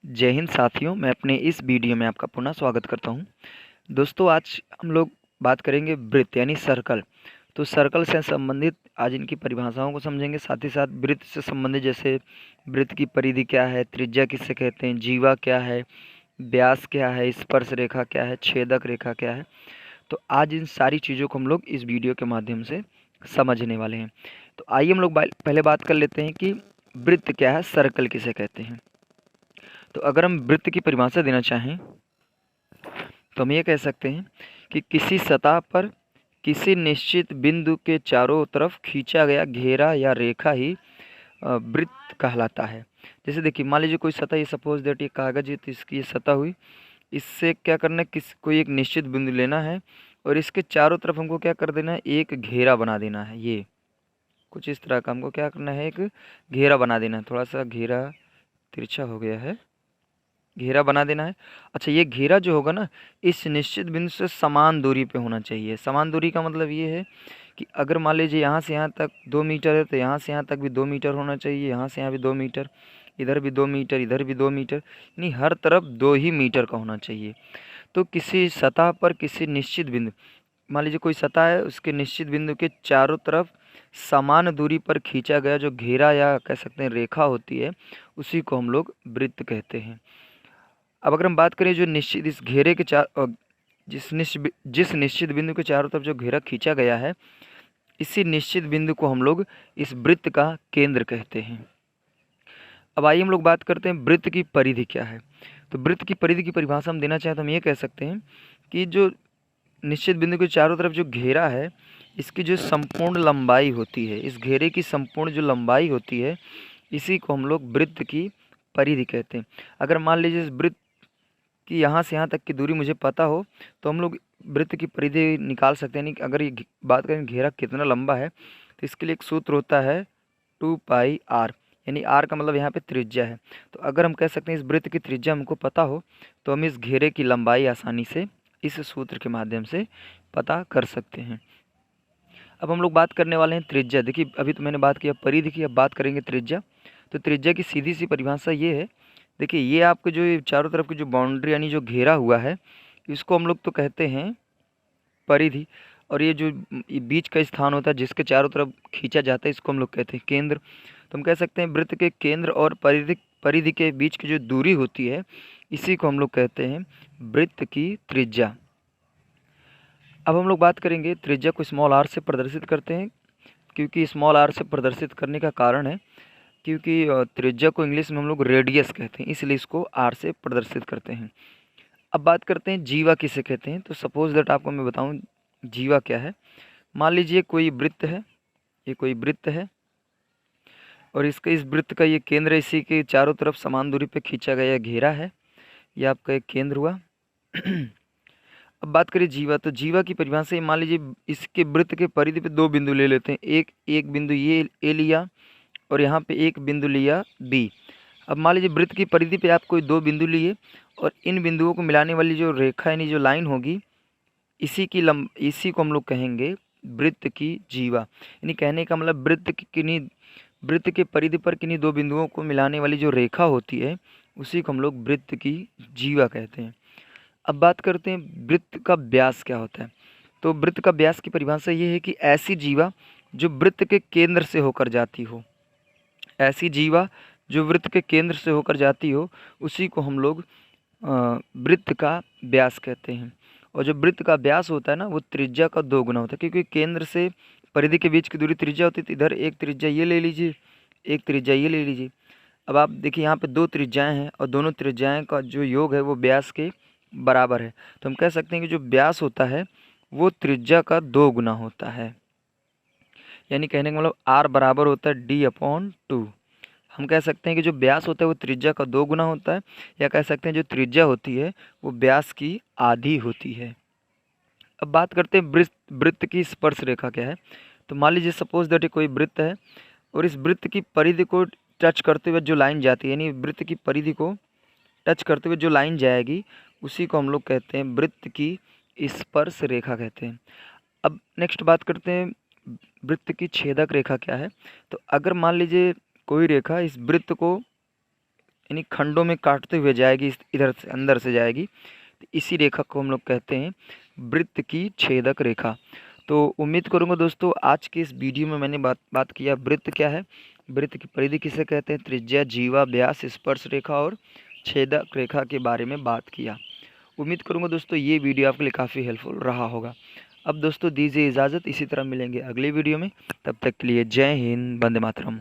जय हिंद साथियों, मैं अपने इस वीडियो में आपका पुनः स्वागत करता हूं। दोस्तों, आज हम लोग बात करेंगे वृत्त यानी सर्कल। तो सर्कल से संबंधित आज इनकी परिभाषाओं को समझेंगे, साथ ही साथ वृत्त से संबंधित जैसे वृत्त की परिधि क्या है, त्रिज्या किसे कहते हैं, जीवा क्या है, व्यास क्या है, स्पर्श रेखा क्या है, छेदक रेखा क्या है। तो आज इन सारी चीज़ों को हम लोग इस वीडियो के माध्यम से समझने वाले हैं। तो आइए हम लोग पहले बात कर लेते हैं कि वृत्त क्या है, सर्कल किसे कहते हैं। तो अगर हम वृत्त की परिभाषा देना चाहें तो हम ये कह सकते हैं कि किसी सतह पर किसी निश्चित बिंदु के चारों तरफ खींचा गया घेरा या रेखा ही वृत्त कहलाता है। जैसे देखिए, मान लीजिए कोई सतह, ये सपोज दैट ये कागज है, तो इसकी ये सतह हुई। इससे क्या करना है, कोई एक निश्चित बिंदु लेना है और इसके चारों तरफ हमको क्या कर देना है, एक घेरा बना देना है। ये कुछ इस तरह का हमको क्या करना है, एक घेरा बना देना है। थोड़ा सा घेरा तिरछा हो गया है, घेरा बना देना है। अच्छा, ये घेरा जो होगा ना, इस निश्चित बिंदु से समान दूरी पे होना चाहिए। समान दूरी का मतलब ये है कि अगर मान लीजिए यहाँ से यहाँ तक 2 मीटर है, तो यहाँ से यहाँ तक भी 2 मीटर होना चाहिए, यहाँ से यहाँ भी 2 मीटर, इधर भी 2 मीटर, इधर भी 2 मीटर, यानी हर तरफ 2 ही मीटर का होना चाहिए। तो किसी सतह पर किसी निश्चित बिंदु, मान लीजिए कोई सतह है, उसके निश्चित बिंदु के चारों तरफ समान दूरी पर खींचा गया जो घेरा या कह सकते हैं रेखा होती है, उसी को हम लोग वृत्त कहते हैं। अब अगर हम बात करें जो निश्चित इस घेरे के जिस निश्चित बिंदु के चारों तरफ जो घेरा खींचा गया है, इसी निश्चित बिंदु को हम लोग इस वृत्त का केंद्र कहते हैं। अब आइए हम लोग बात करते हैं वृत्त की परिधि क्या है। तो वृत्त की परिधि की परिभाषा हम देना चाहें तो हम ये कह सकते हैं कि जो निश्चित बिंदु के चारों तरफ जो घेरा है, इसकी जो संपूर्ण लंबाई होती है, इस घेरे की संपूर्ण जो लंबाई होती है, इसी को हम लोग वृत्त की परिधि कहते हैं। अगर मान लीजिए इस वृत्त कि यहाँ से यहाँ तक की दूरी मुझे पता हो, तो हम लोग वृत्त की परिधि निकाल सकते हैं। नहीं, अगर ये बात करें घेरा कितना लंबा है, तो इसके लिए एक सूत्र होता है 2πr, यानी r का मतलब यहाँ पे त्रिज्या है। तो अगर हम कह सकते हैं इस वृत्त की त्रिज्या हमको पता हो, तो हम इस घेरे की लंबाई आसानी से इस सूत्र के माध्यम से पता कर सकते हैं। अब हम लोग बात करने वाले हैं त्रिज्या। देखिए, अभी तो मैंने बात किया परिधि की, अब बात करेंगे त्रिज्या। तो त्रिज्या की सीधी सी परिभाषा ये है, देखिए ये आपके जो ये चारों तरफ की जो बाउंड्री यानी जो घेरा हुआ है, इसको हम लोग तो कहते हैं परिधि। और ये जो ये बीच का स्थान होता है जिसके चारों तरफ खींचा जाता है, इसको हम लोग कहते हैं केंद्र। तो हम कह सकते हैं वृत्त के केंद्र और परिधि परिधि के बीच की जो दूरी होती है, इसी को हम लोग कहते हैं वृत्त की त्रिज्या। अब हम लोग बात करेंगे त्रिज्या को स्मॉल आर से प्रदर्शित करते हैं। क्योंकि स्मॉल आर से प्रदर्शित करने का कारण है क्योंकि त्रिज्या को इंग्लिश में हम लोग रेडियस कहते हैं, इसलिए इसको आर से प्रदर्शित करते हैं। अब बात करते हैं जीवा किसे कहते हैं। तो सपोज दैट आपको मैं बताऊं जीवा क्या है। मान लीजिए कोई वृत्त है, ये कोई वृत्त है और इस वृत्त का ये केंद्र, इसी के चारों तरफ समान दूरी पे खींचा गया घेरा है, ये आपका एक केंद्र हुआ। अब बात करें जीवा, तो जीवा की परिभाषा से मान लीजिए इसके वृत्त के परिधि पे दो बिंदु ले लेते हैं। एक एक बिंदु ये ए लिया और यहाँ पे एक बिंदु लिया बी। अब मान लीजिए वृत्त की परिधि पे आप कोई दो बिंदु लिए और इन बिंदुओं को मिलाने वाली जो रेखा यानी जो लाइन होगी, इसी को हम लोग कहेंगे वृत्त की जीवा। यानी कहने का मतलब वृत्त के परिधि पर किन्हीं दो बिंदुओं को मिलाने वाली जो रेखा होती है, उसी को हम लोग वृत्त की जीवा कहते हैं। अब बात करते हैं वृत्त का व्यास क्या होता है। तो वृत्त का व्यास की परिभाषा ये है कि ऐसी जीवा जो वृत्त के केंद्र से होकर जाती हो, ऐसी जीवा जो वृत्त के केंद्र से होकर जाती हो, उसी को हम लोग वृत्त का व्यास कहते हैं। और जो वृत्त का व्यास होता है ना, वो त्रिज्या का 2 गुना होता है। क्योंकि केंद्र से परिधि के बीच की दूरी त्रिज्या होती है, तो इधर एक त्रिज्या ये ले लीजिए, एक त्रिज्या ये ले लीजिए। अब आप देखिए यहाँ पे दो त्रिज्याएं हैं और दोनों त्रिज्याएं का जो योग है वो व्यास के बराबर है। तो हम कह सकते हैं कि जो व्यास होता है वो त्रिज्या का 2 गुना होता है। यानी कहने का मतलब r बराबर होता है d/2। हम कह सकते हैं कि जो व्यास होता है वो त्रिज्या का 2 गुना होता है, या कह सकते हैं जो त्रिज्या होती है वो व्यास की आधी होती है। अब बात करते हैं वृत्त की स्पर्श रेखा क्या है। तो मान लीजिए सपोज दैट कोई वृत्त है और इस वृत्त की परिधि को टच करते हुए जो लाइन जाती है, यानी वृत्त की परिधि को टच करते हुए जो लाइन जाएगी, उसी को हम लोग कहते हैं वृत्त की स्पर्श रेखा कहते हैं। अब नेक्स्ट बात करते हैं वृत्त की छेदक रेखा क्या है। तो अगर मान लीजिए कोई रेखा इस वृत्त को यानी खंडों में काटते हुए जाएगी, इधर से अंदर से जाएगी, तो इसी रेखा को हम लोग कहते हैं वृत्त की छेदक रेखा। तो उम्मीद करूँगा दोस्तों आज के इस वीडियो में मैंने बात किया वृत्त क्या है, वृत्त की परिधि किसे कहते हैं, त्रिज्या, जीवा, व्यास, स्पर्श रेखा और छेदक रेखा के बारे में बात किया। उम्मीद करूँगा दोस्तों ये वीडियो आपके लिए काफ़ी हेल्पफुल रहा होगा। अब दोस्तों दीजिए इजाज़त, इसी तरह मिलेंगे अगली वीडियो में, तब तक के लिए जय हिंद, वंदे मातरम।